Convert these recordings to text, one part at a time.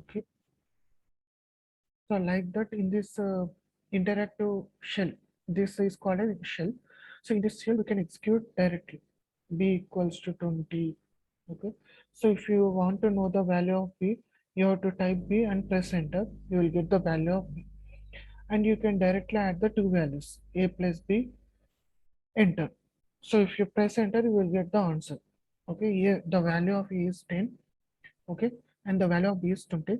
Okay, so like that in this interactive shell, this is called a shell. So in this shell we can execute directly b equals to 20. Okay, so if you want to know the value of b, you have to type b and press enter. You will get the value of b, and you can directly add the two values a plus b, enter. So if you press enter, you will get the answer. Okay, here the value of a is 10. Okay, and the value of b is 20.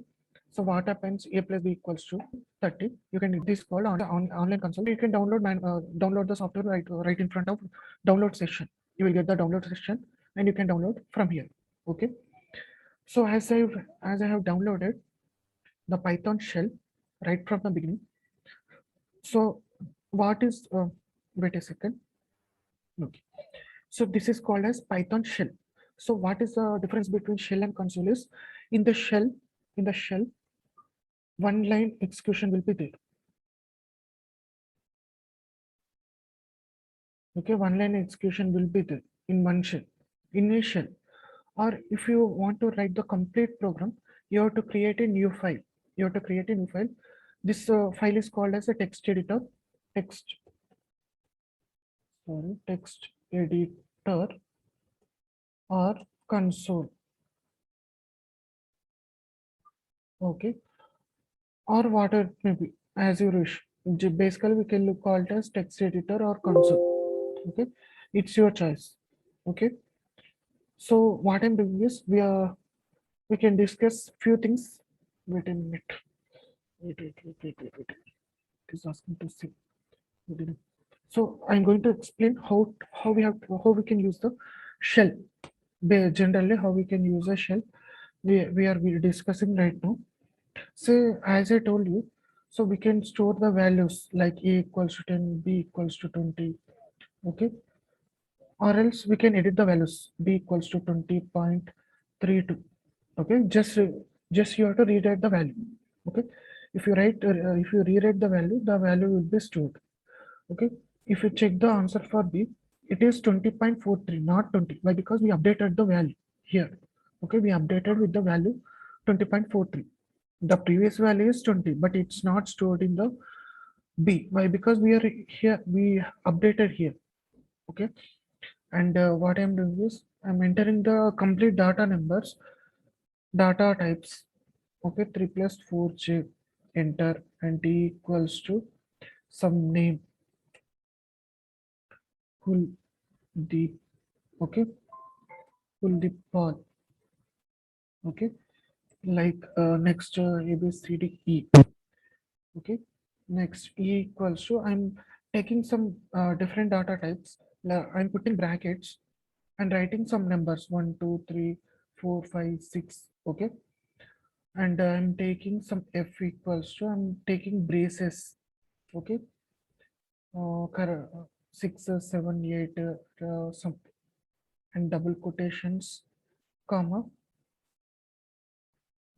So what happens, a plus b equals to 30. You can this called on online console. You can download the software right in front of download session. You will get the download session and you can download from here. Okay, so as I have downloaded the Python shell right from the beginning. So what is wait a second. Okay, so this is called as Python shell. So what is the difference between shell and console is, in the shell, in the shell, one line execution will be there. Okay, one line execution will be there in one shell, in a shell. Or if you want to write the complete program, you have to create a new file. You have to create a new file. This file is called as a text editor, text, text editor or console. Okay, or whatever maybe as you wish. Basically, we can look call it as text editor or console. Okay, it's your choice. Okay, so what I'm doing is we can discuss few things. Wait a minute. Wait. It is asking to see. Wait a minute. So I'm going to explain how we can use the shell. Generally, how we can use a shell. We are discussing right now. So as I told you, so we can store the values like a equals to 10, b equals to 20. Okay, or else we can edit the values b equals to 20.32. Okay, just you have to rewrite the value. Okay, if you rewrite the value will be stored. Okay, if you check the answer for b, it is 20.43, not 20. Why? Because we updated the value here. Okay, we updated with the value 20.43. The previous value is 20, but it's not stored in the b. Why? Because we are here, we updated here. Okay, and what I'm doing is I'm entering the complete data numbers, data types. Okay, 3 plus 4j, enter, and t equals to some name, Kuldeep. Okay, Kuldeep Paul. Okay, like next A B C D E. Okay, next E equals to, I'm taking some different data types. I'm putting brackets and writing some numbers 1 2 3 4 5 6. Okay, and I'm taking some f equals to, I'm taking braces. Okay, 6 7 8 some, and double quotations, comma,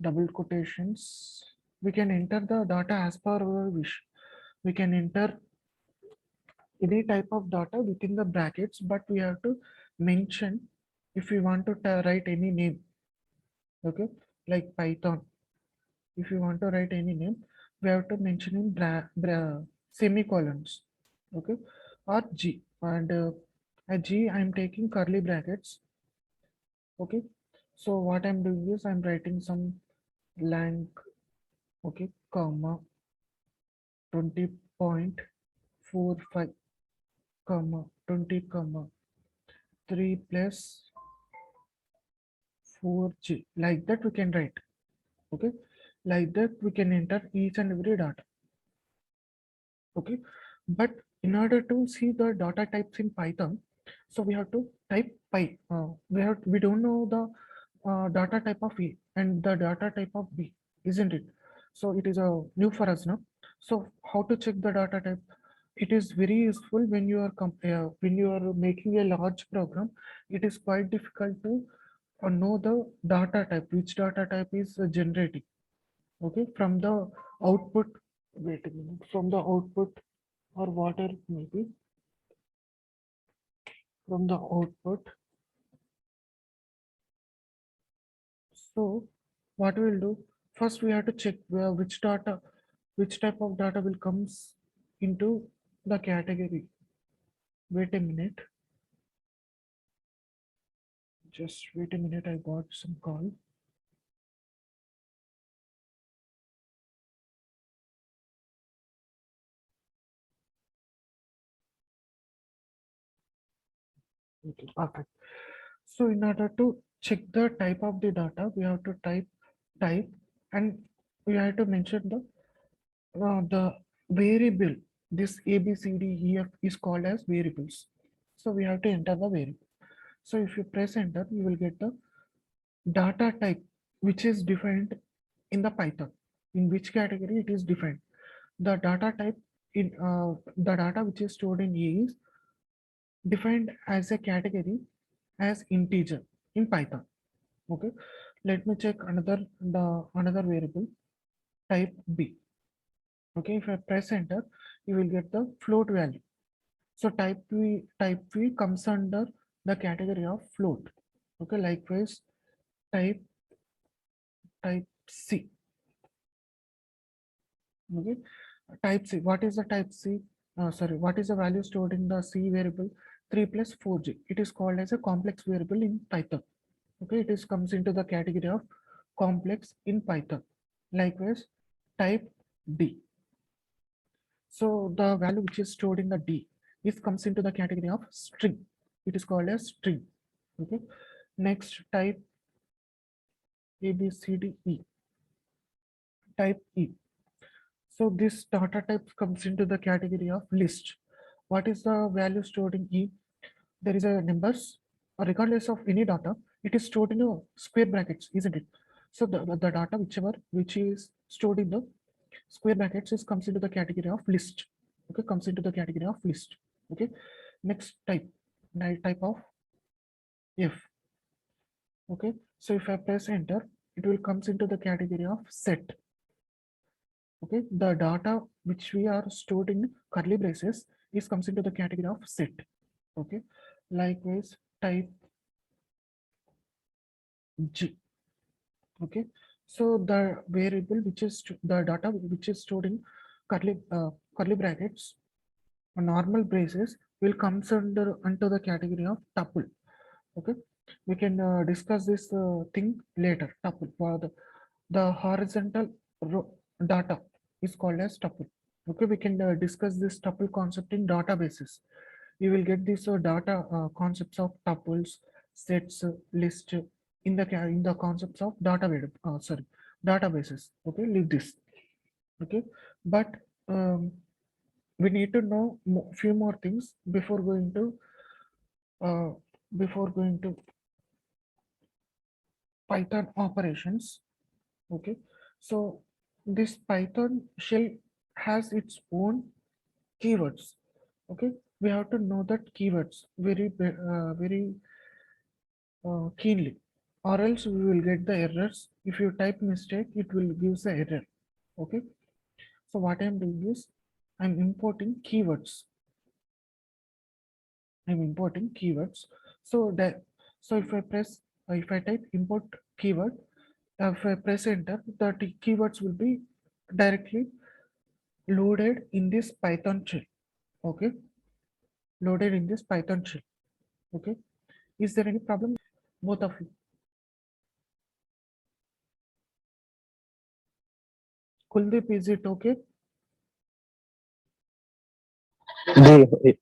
double quotations. We can enter the data as per our wish. We can enter any type of data within the brackets, but we have to mention if we want to write any name. Okay, like Python, if you want to write any name, we have to mention in semicolons. Okay, or G, and at G I'm taking curly brackets. Okay, so what I'm doing is I'm writing some lang. Okay, comma, 20.45, comma, 20, comma, 3 plus 4j, like that we can write. Okay, like that we can enter each and every data. Okay, but in order to see the data types in Python, so we have to type py. We don't know the data type of A and the data type of B, isn't it? So it is new for us now. So how to check the data type? It is very useful when you are when you are making a large program. It is quite difficult to know the data type, which data type is generating. Okay, from the output. Wait a minute. From the output, or whatever maybe, from the output. So what we will do? first we have to check which data, which type of data will comes into the category. Wait a minute. Just wait a minute. I got some call. Okay, perfect. So in order to check the type of the data, we have to type, and we have to mention the variable. This A B C D E F is called as variables. So we have to enter the variable. So if you press enter, you will get the data type which is defined in the Python. In which category it is defined. The data type in the data which is stored in A is defined as a category as integer in Python. Okay, let me check another variable type B. Okay, if I press enter, you will get the float value. So type V comes under the category of float. Okay, likewise type type C. Okay, type C. What is the type C? Sorry, what is the value stored in the C variable? 3 plus 4G. It is called as a complex variable in Python. Okay, it is comes into the category of complex in Python. Likewise, type D. So the value which is stored in the D is comes into the category of string. It is called as string. Okay. Next, type A, B, C, D, E. Type E. So this data type comes into the category of list. What is the value stored in E? There is a numbers, regardless of any data. It is stored in a square brackets, isn't it? So the data which is stored in the square brackets is comes into the category of list. Okay, comes into the category of list. Okay, next type of F. Okay, so if I press enter, it will comes into the category of set. Okay, the data which we are stored in curly braces is comes into the category of set. Okay, likewise type G. Okay, so the variable which is the data which is stored in curly brackets or normal braces will comes under the category of tuple. Okay, we can discuss this thing later. Tuple for the horizontal row data is called as tuple. Okay, we can discuss this tuple concept in databases. You will get this data concepts of tuples, sets, list in the concepts of databases. Okay, leave this. Okay, but we need to know few more things uh, before going to Python operations. Okay, so this Python shell has its own keywords. Okay, we have to know that keywords very keenly, or else we will get the errors. If you type mistake, it will give the error. Okay, so what I'm doing is I'm importing keywords. So that, so if I type import keyword, if I press enter, the keywords will be directly loaded in this Python shell. Okay, loaded in this Python shell. Okay, is there any problem, both of you? Kuldeep, is it okay?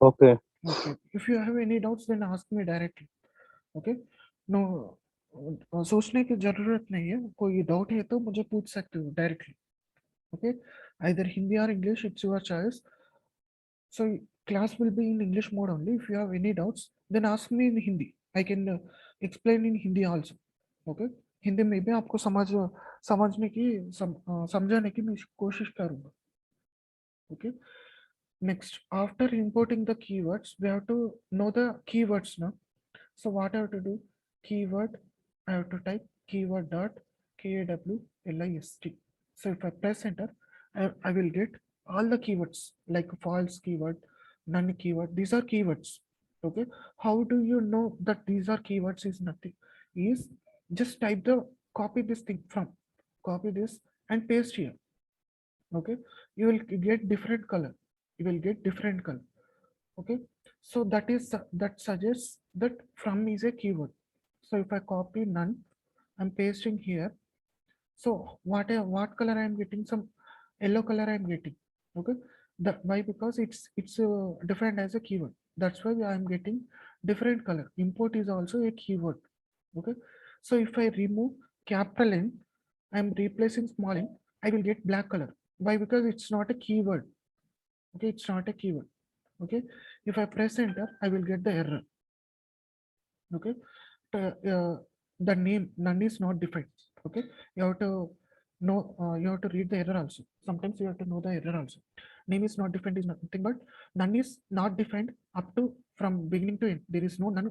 Okay. Okay, if you have any doubts, then ask me directly. Okay, no, सोचने की जरूरत नहीं है. कोई doubt है तो मुझे पूछ सकते हो डायरेक्टली. ओके, आइदर हिंदी और English, it's your choice. So class will be in English mode only. If you have any doubts, then ask me in Hindi. I can explain in Hindi also. Okay, Hindi में भी आपको समझने की समझाने की मैं कोशिश करूंगा. Okay, next, after importing the keywords, we have to know the keywords now. So what I have to do? Keyword, I have to type keyword dot KWLIST. So if I press enter, I will get all the keywords like false keyword, none keyword. These are keywords. Okay. How do you know that these are keywords is nothing? Is just type the copy this thing from copy this and paste here. Okay, you will get different color. You will get different color. Okay, so that suggests that from is a keyword. So if I copy none, I'm pasting here. So what color I am getting? Some yellow color I am getting. Okay, that why? Because it's defined as a keyword. That's why I am getting different color. Import is also a keyword. Okay, so if I remove capital N, I am replacing small n. I will get black color. Why? Because it's not a keyword. Okay, it's not a keyword. Okay, if I press enter, I will get the error. Okay, uh, uh, the name none is not defined. Okay, you have to know, you have to read the error also. Sometimes you have to know the error also. Name is not defined is nothing but none is not defined up to from beginning to end. There is no none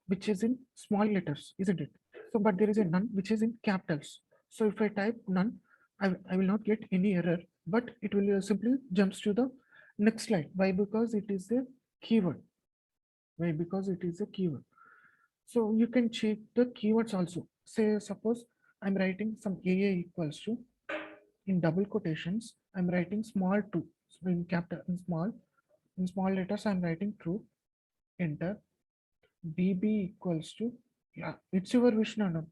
which is in small letters, isn't it? So but there is a none which is in capitals. So if I type none, I will not get any error, but it will simply jumps to the next slide. Why? Because it is a keyword. Why? Because it is a keyword. So you can check the keywords also. Say suppose I'm writing some AA equals to, in double quotations, I'm writing small 2. So in capital in small letters I'm writing true, enter. BB equals to, yeah, it's your wish, no.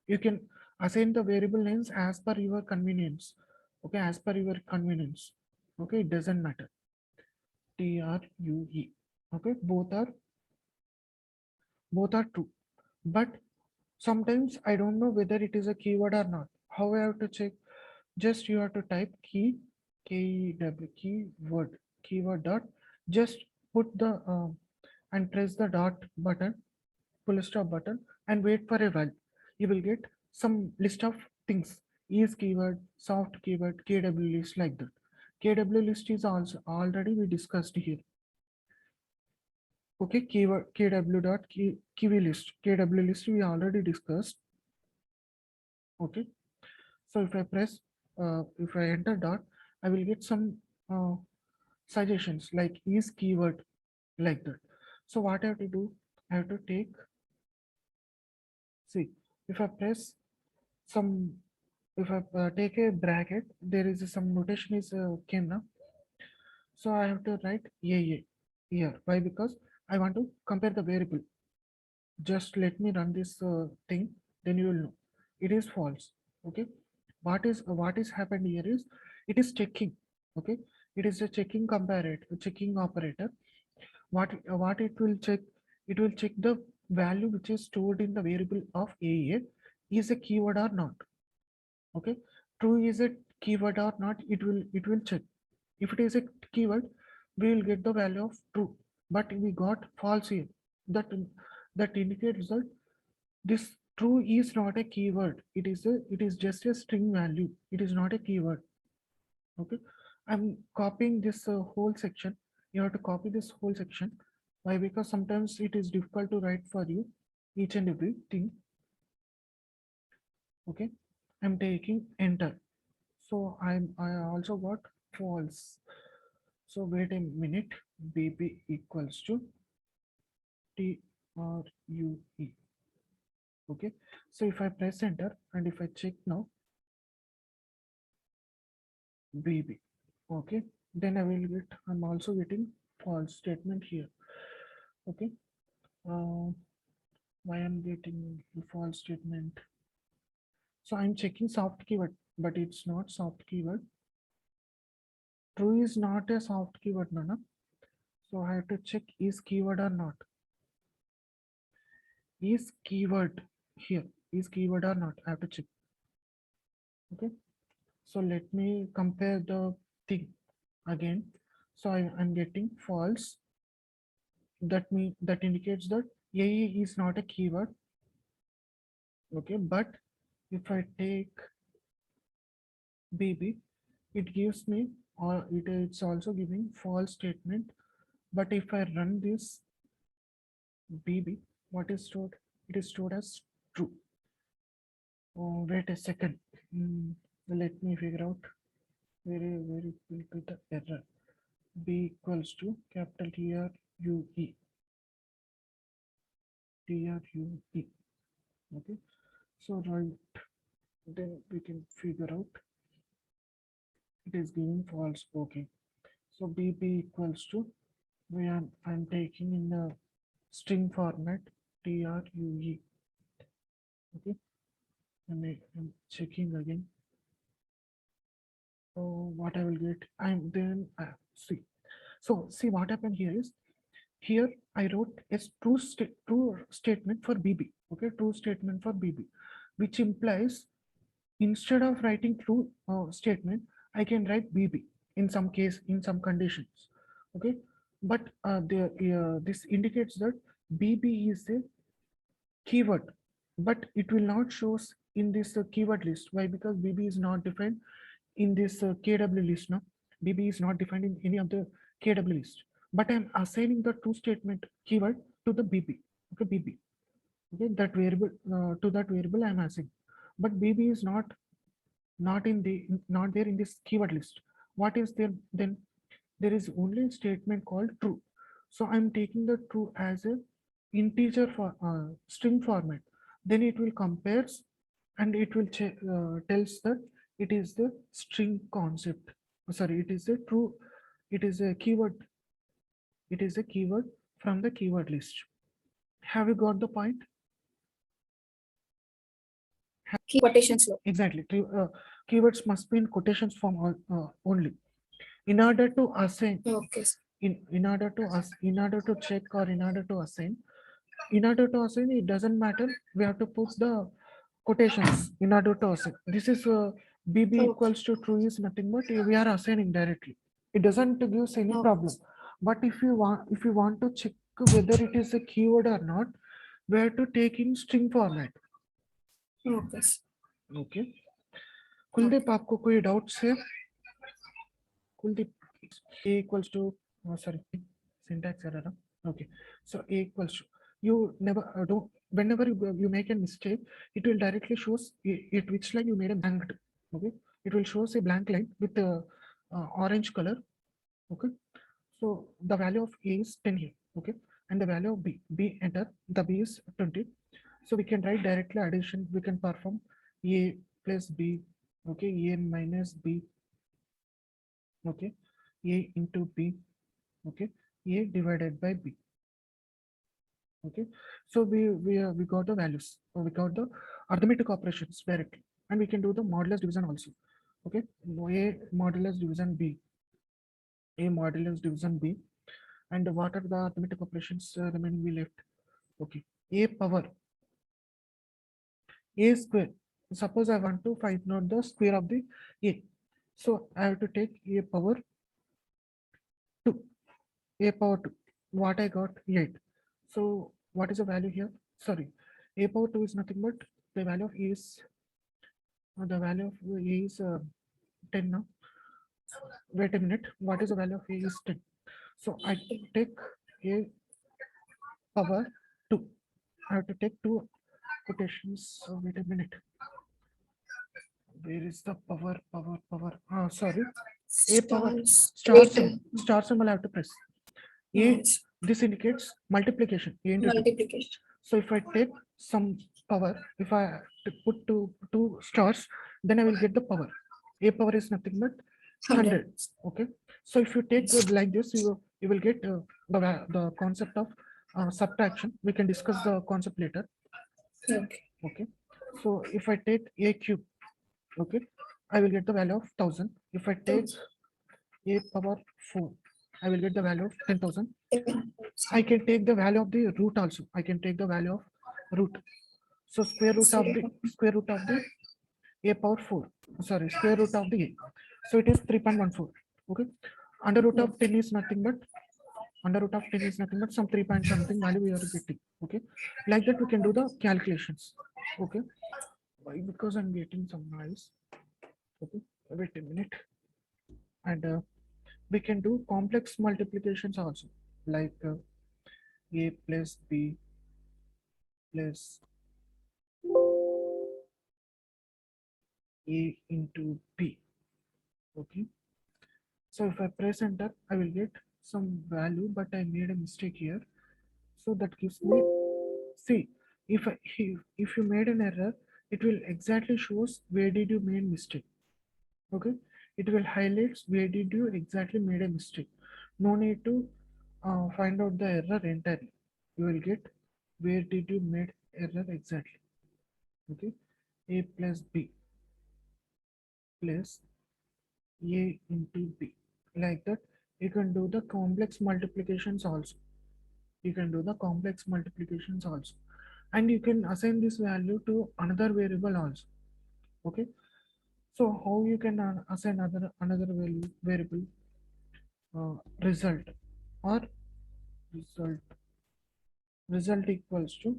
You can assign the variable names as per your convenience. Okay, as per your convenience. Okay, it doesn't matter. TRUE. Okay, both are true. But sometimes I don't know whether it is a keyword or not. How I have to check? Just you have to type keyword, keyword dot. Just put the and press the dot button, full stop button, and wait for a while. You will get some list of things. Is keyword, soft keyword, KW list, like that. KW list is also already we discussed here. Okay, keyword KW dot kiwi list. KW list we already discussed. Okay, so if I enter dot, I will get some uh, suggestions like is keyword, like that. So what I have to do, I have to take, see, if I press some, if I take a bracket, there is some notation is came now. So I have to write a here. Why? Because I want to compare the variable. Just let me run this thing, then you will know it is false. Okay, what is happened here is it is checking. Okay, it is a checking comparator, checking operator. What it will check, it will check the value which is stored in the variable of a is a keyword or not. Okay, true is a keyword or not, it will check. If it is a keyword, we will get the value of true, but we got false here. That that indicates that this true is not a keyword. It is just a string value. It is not a keyword. Okay, I'm copying this whole section. You have to copy this whole section. Why? Because sometimes it is difficult to write for you each and every thing. Okay, I'm taking enter. So I also got false. So wait a minute. BB equals to TRUE. Okay, so if I press enter and if I check now, BB. Okay, then I will get, I'm also getting false statement here. Okay, uh, why I'm getting the false statement? So I'm checking soft keyword, but it's not soft keyword. True is not a soft keyword, Nana. So I have to check is keyword or not. Is keyword here? Is keyword or not? I have to check. Okay. So let me compare the thing again. So I'm getting false. That indicates that A is not a keyword. Okay, but if I take BB, it gives me, or it's also giving false statement. But if I run this BB, what is stored? It is stored as true. Oh, wait a second. Let me figure out where it will be the error. B equals to capital TRUE. Okay. So right. then we can figure out it is giving false. Okay, so bb equals to, I'm taking in the string format true. Okay, I'm checking again. So what I will get, I'm then see. So see what happened here is, here I wrote a true statement for bb. Okay, true statement for bb, which implies instead of writing true statement, I can write bb in some case, in some conditions. Okay, but this indicates that bb is a keyword, but it will not shows in this keyword list. Why? Because bb is not defined in this kw list. No, bb is not defined in any of the kw list, but I'm assigning the true statement keyword to the bb. Okay, bb. Okay, that variable, to that variable I'm assigning, but bb is not there in this keyword list. What is there then? There is only a statement called true. So I'm taking the true as a integer for string format. Then it will compares, and it will tells that it is the string concept. Sorry, it is a true. It is a keyword. It is a keyword from the keyword list. Have you got the point? Quotations low. Exactly. Keywords must be in quotations form only. In order to assign, Okay. in order to check, or in order to assign, it doesn't matter. We have to put the quotations in order to assign. This is bb Okay. equals to true is nothing but we are assigning directly. It doesn't give us any problem. But if you want to check whether it is a keyword or not, we have to take in string format. Okay. Okay, Kuldeep आपको कोई doubts है? Kuldeep, a equals to, sorry, syntax error. Okay, so a equals to, you never don't, whenever you make a mistake, it will directly shows it which line you made a blank. Okay, it will shows a blank line with the orange color. Okay, so the value of a is 10 here. Okay, and the value of b enter, the b is 20. So we can write directly addition. We can perform a plus b. Okay, a minus b. Okay, a into b. Okay, a divided by b. Okay, so we got the values, we got the arithmetic operations directly, and we can do the modulus division also. Okay, a modulus division b, a modulus division b. And what are the arithmetic operations remaining we left? Okay, a power, a square. Suppose I want to find out the square of the a, so I have to take a power 2. A power 2, what I got? 8. So what is the value here? Sorry, a power 2 is nothing but the value of a is the value of a is 10 now. Wait a minute, what is the value of a is 10? So I take a power 2. I have to take two quotations. So wait a minute, where is the power? Sorry, a power star symbol I have to press. A, this indicates multiplication. A into 2. Multiplication. So if I take some power, if I put two stars, then I will get the power. A power is nothing but 100. Okay. So if you take like this, you will get the concept of subtraction. We can discuss the concept later. Okay. Okay. So if I take a cube, okay, I will get the value of 1000. If I take a power 4, I will get the value of 10,000. I can take the value of the root also. I can take the value of root. So square root of the a power 4. Sorry, square root of the a. So it is 3.14. Okay. Under root of 10 is nothing but some 3 point something value we are getting. Okay. Like that we can do the calculations. Okay. Why? Because I'm getting some noise. Okay. Wait a minute. And we can do complex multiplications also, like a plus b plus a into b. Okay, so if I press enter, I will get some value, but I made a mistake here. So that gives me, see, if you made an error, it will exactly shows where did you made mistake. Okay, it will highlights where did you exactly made a mistake. No need to find out the error entirely. You will get where did you made error exactly. Okay, a plus b plus a into b, like that. You can do the complex multiplications also. You can do the complex multiplications also, and you can assign this value to another variable also. Okay, so how you can assign another value variable, result, or result result equals to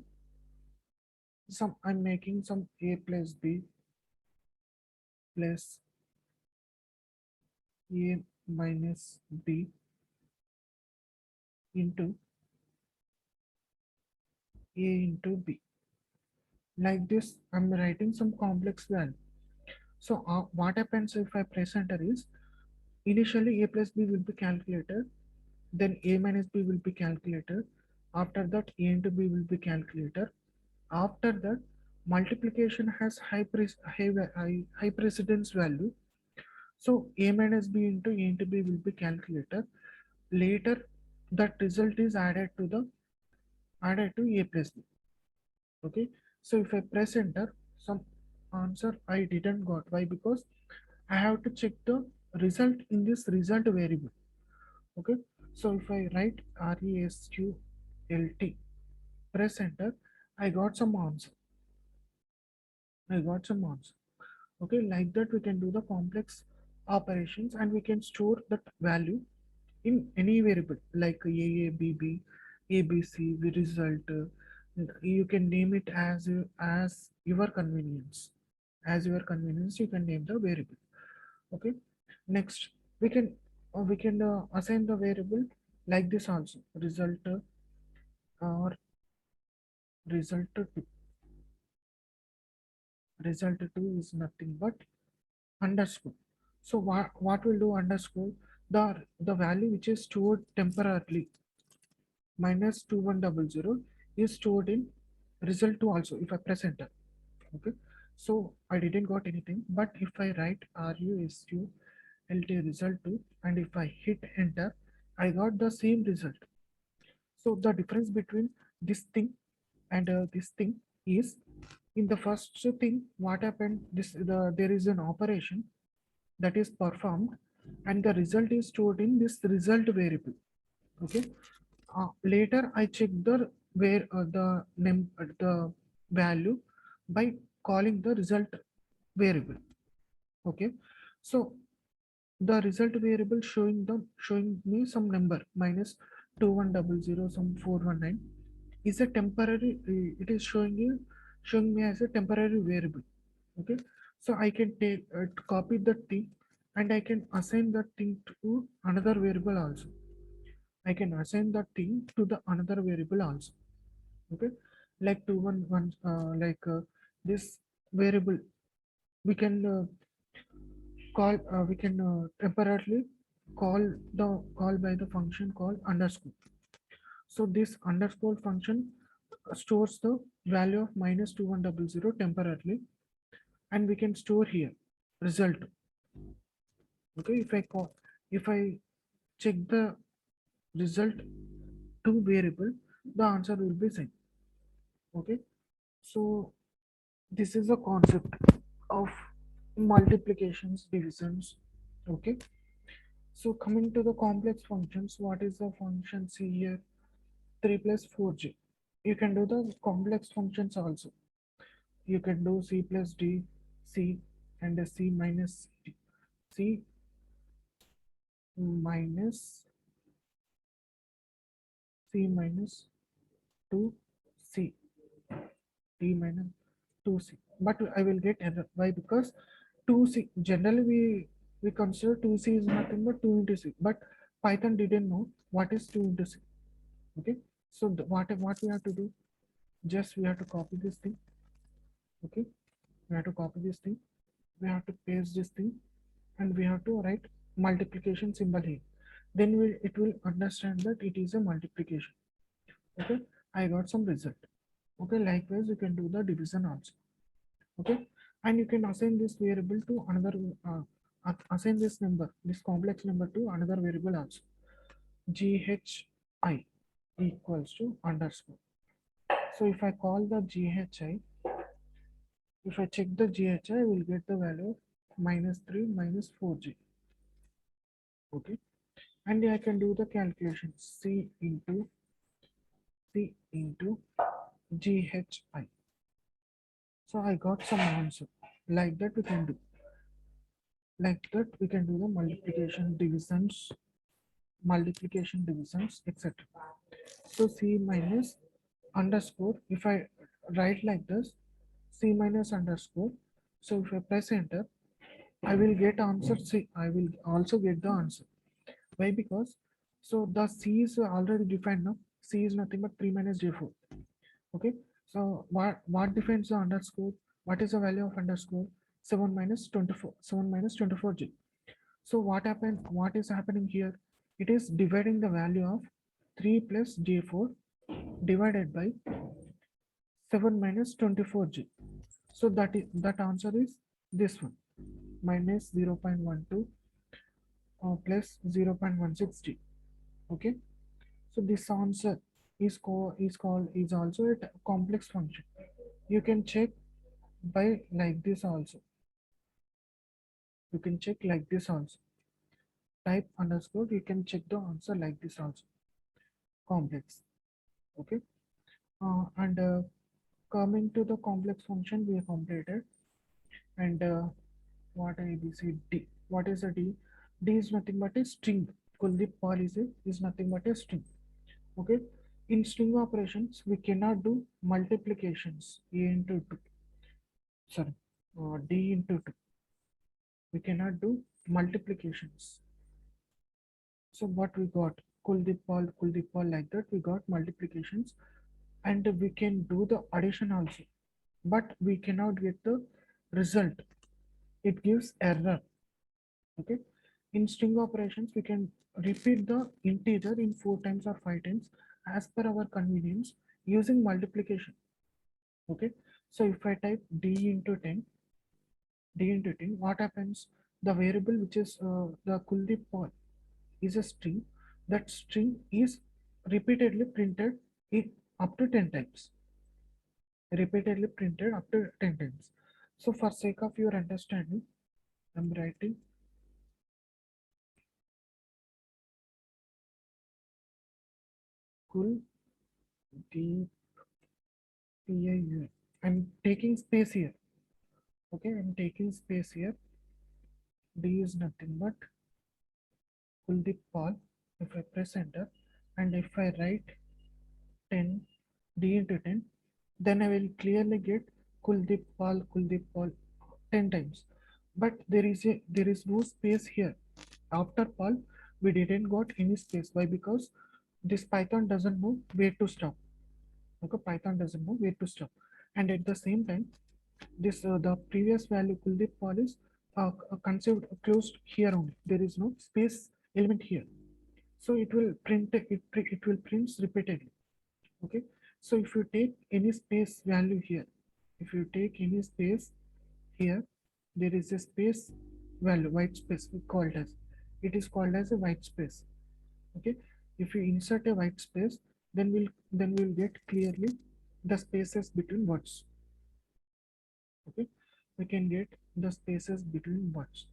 some, I'm making some a plus b plus a minus b into a into b, like this. I'm writing some complex value. So what happens if I press enter is, initially a plus b will be calculated, then a minus b will be calculated, after that a into b will be calculated, after that multiplication has high precedence value. So a minus b into a into b will be calculated. Later, that result is added to a plus b. Okay. So if I press enter, some answer I didn't got. Why? Because I have to check the result in this result variable. Okay. So if I write RESQLT, press enter, I got some answer. I got some answer. Okay, like that we can do the complex operations, and we can store that value in any variable like a b b, a b c, the result. You can name it as your convenience. As your convenience, you can name the variable. Okay. Next, we can assign the variable like this also. Result, or result two. Result two is nothing but underscore. So what will do underscore? The value which is stored temporarily, minus 2100, is stored in result 2 also if I press enter. Okay, so I didn't got anything, but if I write RUSQLT result 2 and if I hit enter, I got the same result. So the difference between this thing and this thing is, in the first thing what happened, there is an operation that is performed, and the result is stored in this result variable. Okay. Later I check the value by calling the result variable. Okay. So the result variable showing me some number minus 2100 some 419 is a temporary, it is showing me as a temporary variable. Okay. So I can take copy that thing, and I can assign that thing to another variable also. I can assign that thing to the another variable also. Okay, like 211, this variable we can temporarily call by the function called underscore. So this underscore function stores the value of minus 2100 temporarily, and we can store here result. Okay, if I check the result to variable, the answer will be same. Okay, so this is a concept of multiplications, divisions. Okay, so coming to the complex functions, what is the function? See here, 3 plus 4j. You can do the complex functions also. You can do c plus d, c, and a c minus d. C minus c minus 2c, d minus 2c. But I will get error. Why? Because 2c, generally we consider 2c is nothing but 2 into c, but Python didn't know what is 2 into c. Okay, so what we have to do, just we have to copy this thing. Okay, we have to copy this thing, we have to paste this thing, and we have to write multiplication symbol here. Then it will understand that it is a multiplication. Okay, I got some result. Okay, likewise you can do the division also. Okay, and you can assign this variable to another, assign this number, this complex number to another variable also. GHI equals to underscore. So if I call the GHI, if I check the GHI, I will get the value of -3 minus 4G. Okay, and I can do the calculation C into GHI. So I got some answer. Like that we can do. Like that we can do the multiplication, divisions, etc. So C minus underscore, if I write like this, C minus underscore, so if I press enter, I will get answer C. I will also get the answer. Why? Because so the C is already defined now. C is nothing but 3 minus J4. Okay. So what defines the underscore? What is the value of underscore? 7 minus 24. 7 minus 24J. So what happened? What is happening here? It is dividing the value of 3 plus J4 divided by 7 minus 24J. So that answer is this one, minus 0.12 plus 0.16G. Okay, so this answer is also a complex function. You can check by like this also. You can check like this also. Type underscore. You can check the answer like this also. Complex. Okay. And coming to the complex function, we have completed. And what A B C D? What is a D? D is nothing but a string. Kuldeep Pal is nothing but a string. Okay. In string operations, we cannot do multiplications A into 2. Sorry, D into 2. We cannot do multiplications. So what we got? Kuldeep Pal, like that. We got multiplications, and we can do the addition also, but we cannot get the result. It gives error. Okay. In string operations, we can repeat the integer in 4 times or 5 times as per our convenience using multiplication. Okay. So if I type d into 10, what happens? The variable which is the Kuldeep Paul is a string. That string is repeatedly printed it up to 10 times. Repeatedly printed up to 10 times. So for sake of your understanding, I'm writing Kuldeep PIU. I'm taking space here. Okay, I'm taking space here. D is nothing but Kuldeep Paul. If I press enter and if I write 10 D into 10, then I will clearly get Kuldeep Paul 10 times. But there is no space here. After Paul, we didn't got any space. Why? Because this Python doesn't know where to stop. Okay, Python doesn't know where to stop. And at the same time, this the previous value Kuldeep Paul is conceived closed here only. There is no space element here. So it will it will print repeatedly. Okay, so if you take any space value here, if you take any space here, there is a space value, white space we called as, it is called as a white space. Okay, if you insert a white space, then we'll get clearly the spaces between words. Okay, we can get the spaces between words.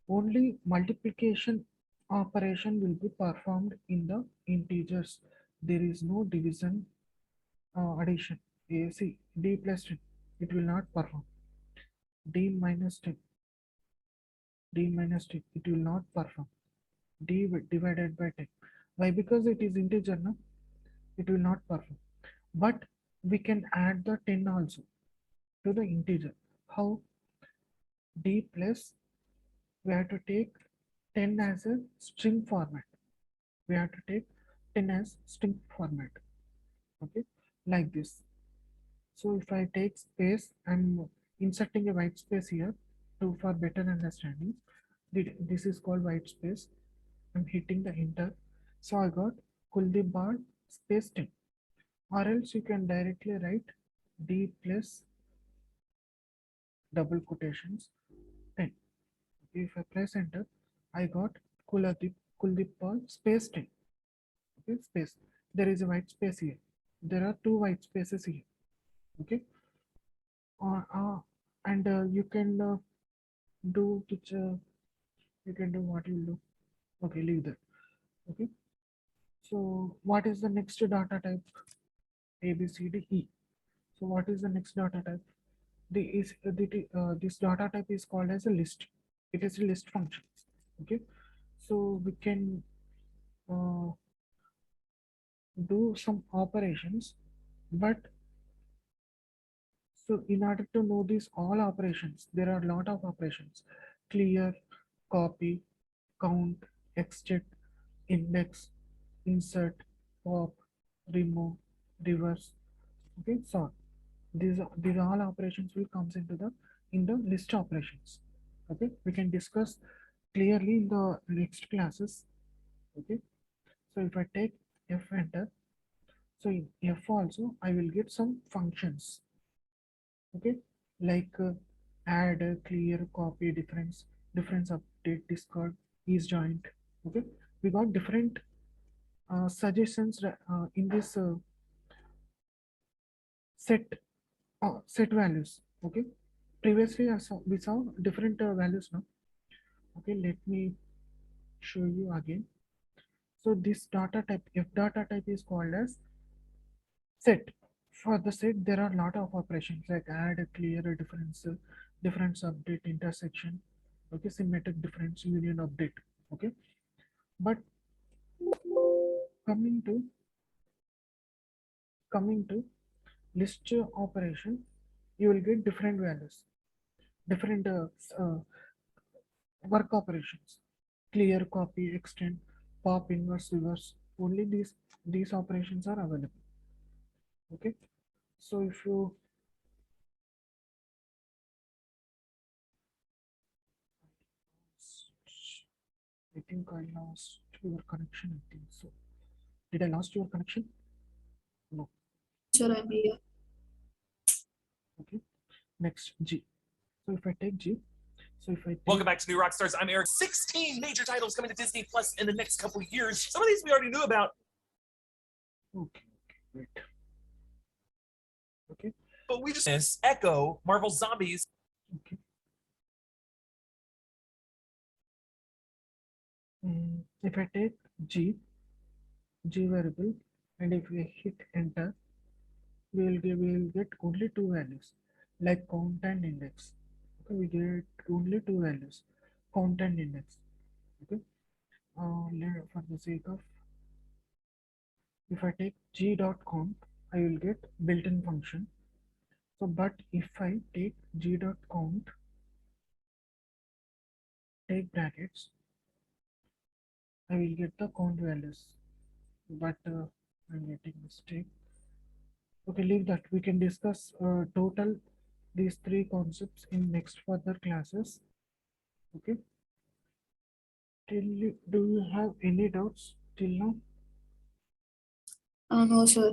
Only multiplication operation will be performed in the integers. There is no division, addition. See, d plus 10, it will not perform. D minus 10, it will not perform. Divided by 10. Why? Because it is integer, no? It will not perform. But we can add the 10 also to the integer. How? D plus, we have to take 10 as a string format. We have to take 10 as string format. Okay, like this. So if I take space, I'm inserting a white space here to for better understanding. This is called white space. I'm hitting the enter. So I got Kuldeep bar space 10. Or else you can directly write D plus double quotations 10. If I press enter, I got Kuldeep Paul space 10. Okay, space. There is a white space here. There are two white spaces here. Okay, and you can do which you can do what you do. Okay, leave that. Okay, so what is the next data type? A, B, C, D, E. So what is the next data type? This data type is called as a list. It is a list function. Okay, so we can uh, do some operations, but so in order to know these all operations, there are a lot of operations: clear, copy, count, extract, index, insert, pop, remove, reverse. Okay, so these all operations will comes into the in the list operations. Okay, we can discuss clearly in the next classes. Okay, so if I take F enter, so in F also I will get some functions. Okay, like add, clear, copy, difference, update, discard, is joint. Okay, we got different suggestions in this set set values. Okay, previously we saw different values now. Okay, let me show you again. So this data type, if data type is called as set. For the set, there are a lot of operations like add, clear, difference, update, intersection. Okay, symmetric difference, union, update. Okay, but coming to coming to list operation, you will get different values, different work operations: clear, copy, extend, pop, inverse, reverse. Only these operations are available. Okay, so if you I think I lost your connection. I think so. Did I lost your connection? No. Sure, I'm here. Okay. Next G. So if I take G, so if I take, Welcome back to New Rockstars. I'm Eric. 16 major titles coming to Disney Plus in the next couple years. Some of these we already knew about. okay, wait. Okay. But we just Echo, Marvel Zombies. Okay. If I take G variable, and if we hit enter, we will get only two values, like count and index. Okay, we get only two values, count and index. Okay. For the sake of, if I take G dot count, I will get built-in function. So, but if I take G dot count, take brackets, I will get the count values. But I'm getting mistake. Okay, leave that. We can discuss total these three concepts in next further classes. Okay. Do you have any doubts till now? No, sir.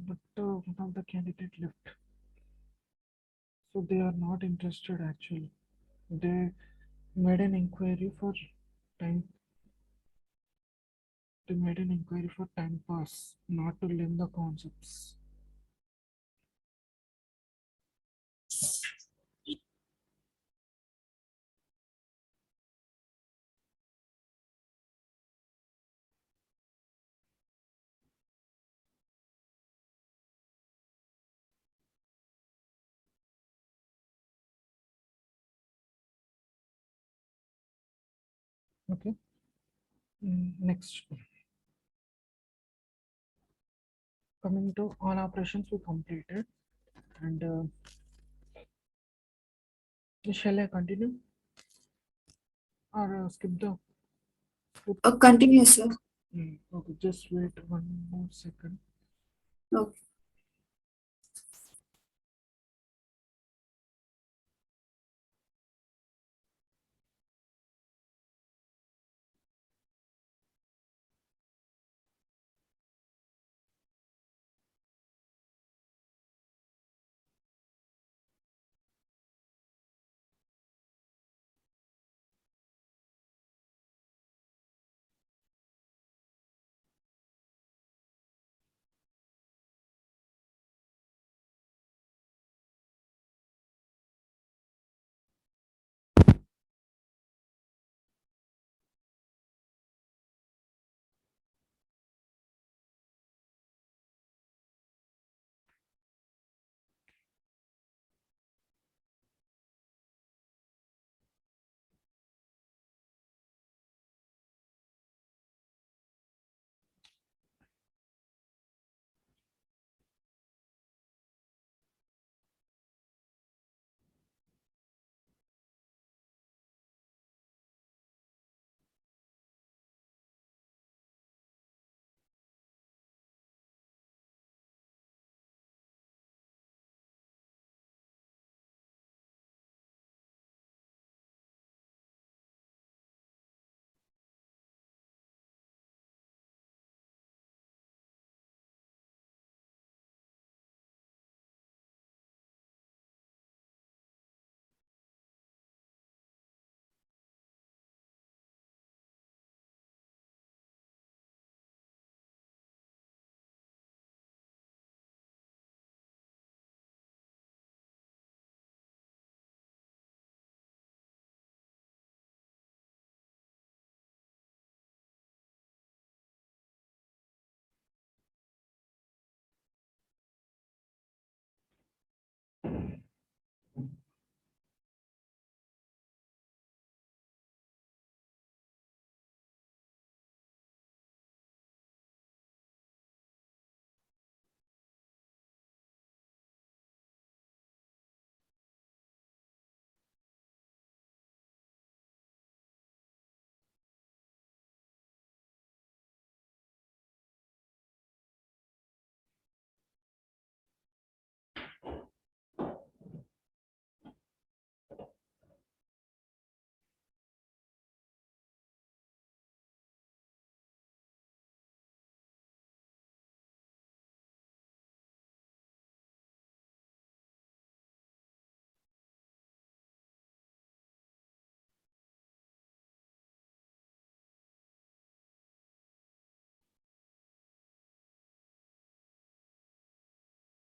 But one of the candidate left, so they are not interested actually. They made an inquiry for time. They made an inquiry for time pass, not to learn the concepts. Okay. Next, coming to all operations we completed, and shall I continue or skip the? Continue, sir. Okay, just wait one more second. Okay.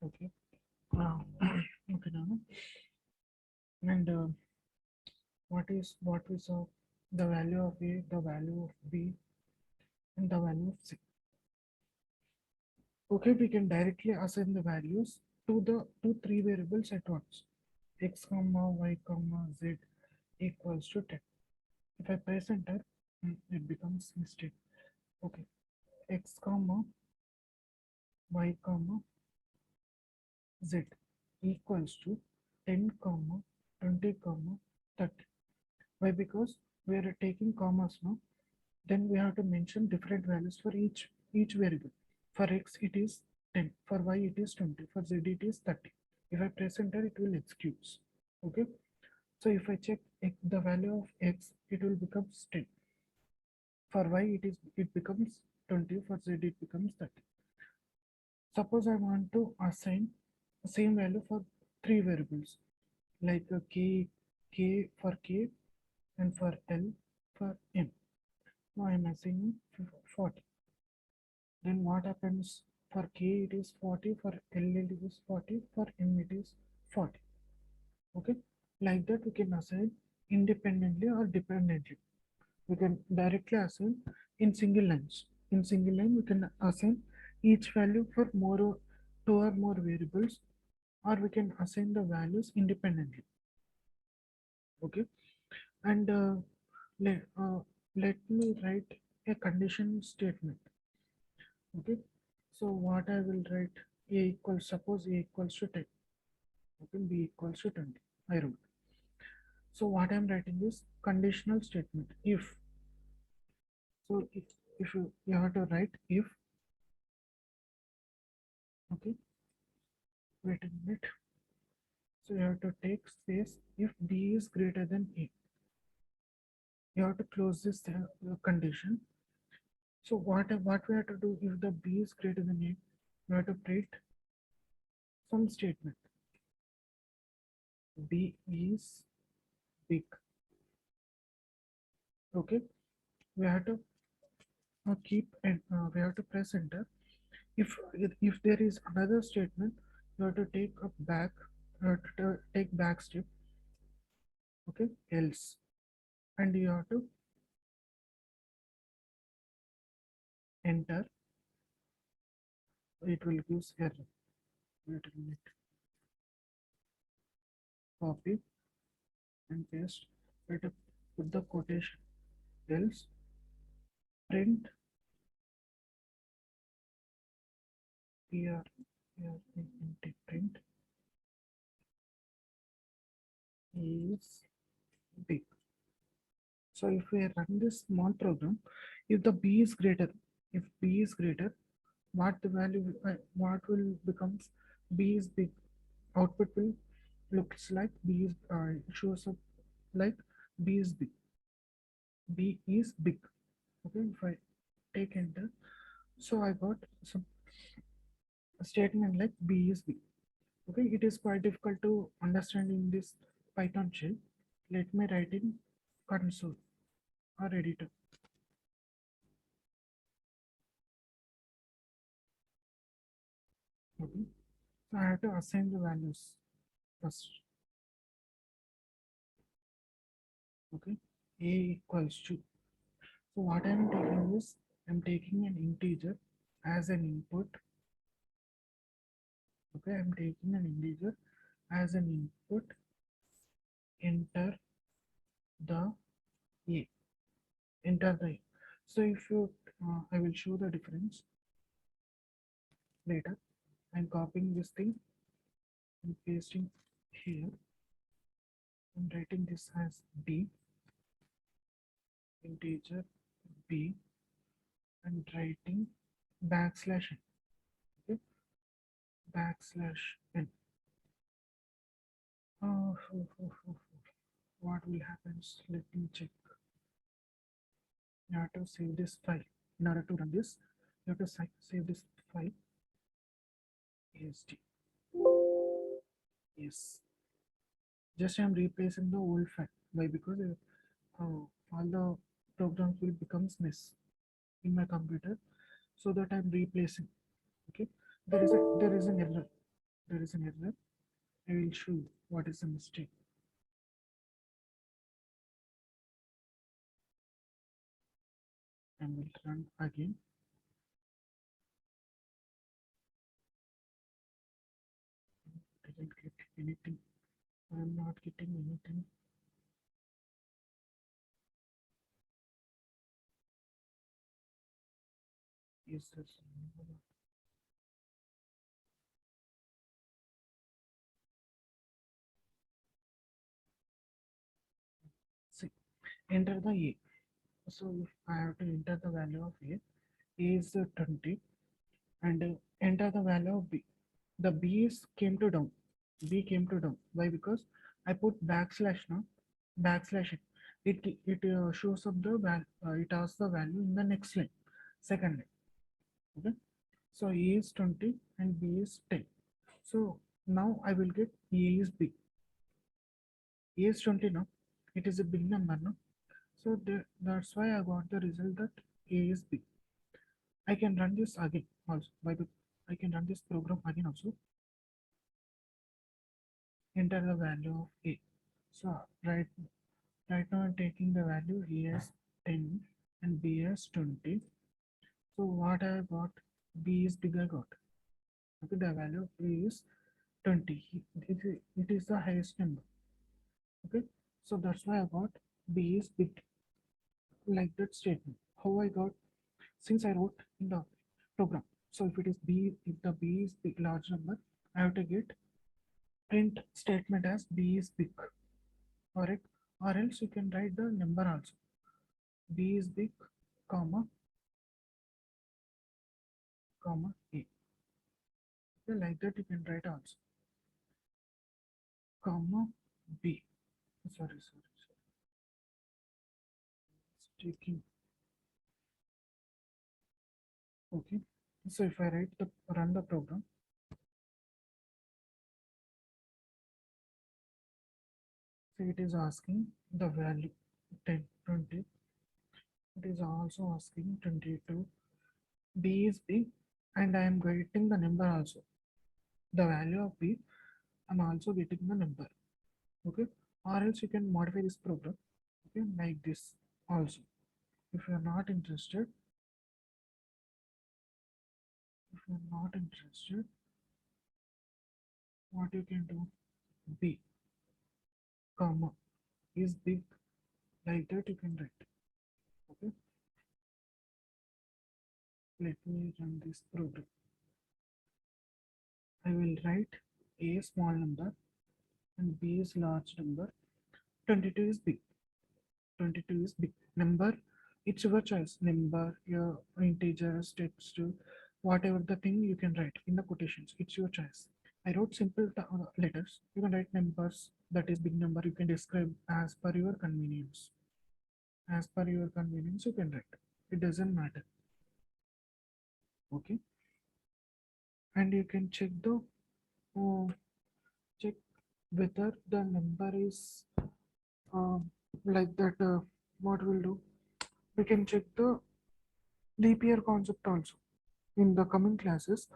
Okay. Okay now. And what is the value of A, the value of B, and the value of C. Okay, we can directly assign the values to the three variables at once. X comma y comma z equals to 10. If I press enter, it becomes mistake. Okay, x comma y comma z equals to 10 comma 20 comma 30. Why? Because we are taking commas now. Then we have to mention different values for each variable. For x it is 10, for y it is 20, for z it is 30. If I press enter, it will execute. Okay. So if I check the value of x, it will become 10. For y it becomes 20, for z it becomes 30. Suppose I want to assign the same value for three variables like a k for k and for l for m. Now I am assigning 40. Then what happens for k it is 40, for l it is 40, for m it is 40. Okay, like that we can assign independently or dependently. We can directly assign in single lines. In single line we can assign each value for two or more variables, or we can assign the values independently. Okay, and let, uh, let me write a condition statement. Okay, so what I will write, a equals, suppose a equals to 10, okay, b equals to 20, I wrote. So what I'm writing is conditional statement. If, so if you have to write if, okay, wait a minute. So you have to take space. If b is greater than a, you have to close this condition. So what we have to do, if the b is greater than a, we have to print some statement. B is big. Okay, we have to keep, and we have to press enter. If there is another statement, you have to take a back, take back step. Okay, else, and you have to enter. It will give error. Wait a minute. Copy and paste. We have to put the quotation. Else, print here, print is big. So if we run this small program, if the b is greater, if b is greater, what the value, what will becomes, b is big. Output will looks like b is, shows up like b is big. B is big. Okay, if I take enter, so I got some statement like b is big. Okay, it is quite difficult to understand in this Python shell. Let me write in console or editor. Okay, so I have to assign the values first. Okay, a equals to, so what I'm taking is, I'm taking an integer as an input. Okay, I'm taking an integer as an input. Enter the a, enter the a. So if you, I will show the difference later. I'm copying this thing and pasting here. I'm writing this as b, integer b, and writing backslash n. Okay, backslash n. What will happen? Let me check. You have to save this file. In order to run this, you have to save this file. ASD. Yes. Just I'm replacing the old file. Why? Because all the programs will become mess in my computer, so that I'm replacing. Okay. There is an error. there is an error, I will show you what is the mistake. And will run again. Didn't get anything. I am not getting anything. Is this? See, enter the A. So if I have to enter the value of A is 20 and enter the value of B. The B is came to down. B came to down. Why? Because I put backslash now. Backslash it. It shows up the value. It asks the value in the next line. Second line. Okay. So A is 20 and B is 10. So now I will get A is big. A is 20 now. It is a big number now. So that's why I got the result that A is big. I can run this again also. I can run this program again also. Enter the value of A. So right now I'm taking the value A as 10 and B as 20. So what I got, B is big I got. Okay, the value of A is 20. It is the highest number. Okay, so that's why I got B is big, like that statement. How I got, since I wrote in the program. So if it is B, if the B is big large number, I have to get print statement as B is big. Correct? Or else you can write the number also. B is big, comma A. Okay, like that you can write also. Comma B. Sorry. It's taking. Okay. So if I run the program, so it is asking the value 10, 20. It is also asking 22. B is big, and I am getting the number also. The value of B, I'm also getting the number. Okay. Or else you can modify this program. Okay, like this also. If you are not interested, what you can do, B, comma, is big, like that you can write. Okay, let me run this program. I will write A small number and B is large number. 22 is big. 22 is big number. It's your choice. Number, your integers, text, whatever the thing you can write in the quotations. It's your choice. I wrote simple letters. You can write numbers. That is big number. You can describe as per your convenience. As per your convenience, you can write. It doesn't matter. Okay. And you can check the check whether the number is like that. What we'll do? We can check the leap year concept also in the coming classes.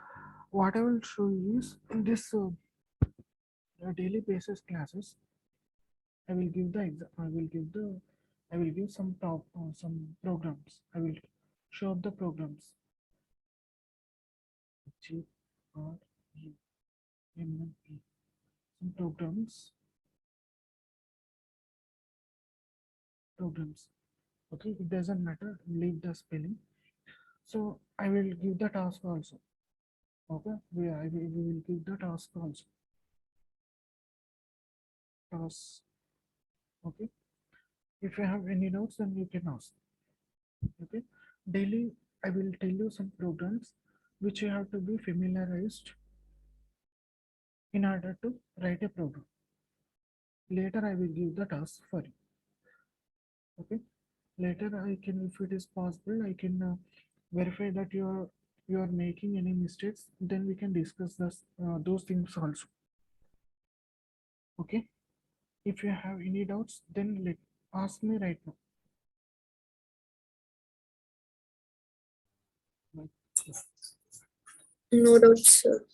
What I will show you is in this daily basis classes. I will give the I will give some some programs. I will show the programs. G R U M N E. Some programs. Okay, it doesn't matter. Leave the spelling. So I will give the task also. Okay, we will give the task also. Task. Okay. If you have any doubts, then you can ask. Okay. Daily, I will tell you some programs which you have to be familiarized in order to write a program. Later, I will give the task for you. Okay. Later, I can, if it is possible, I can verify that you are making any mistakes. Then we can discuss this, those things also. Okay. If you have any doubts, then ask me right now. No doubts, sir.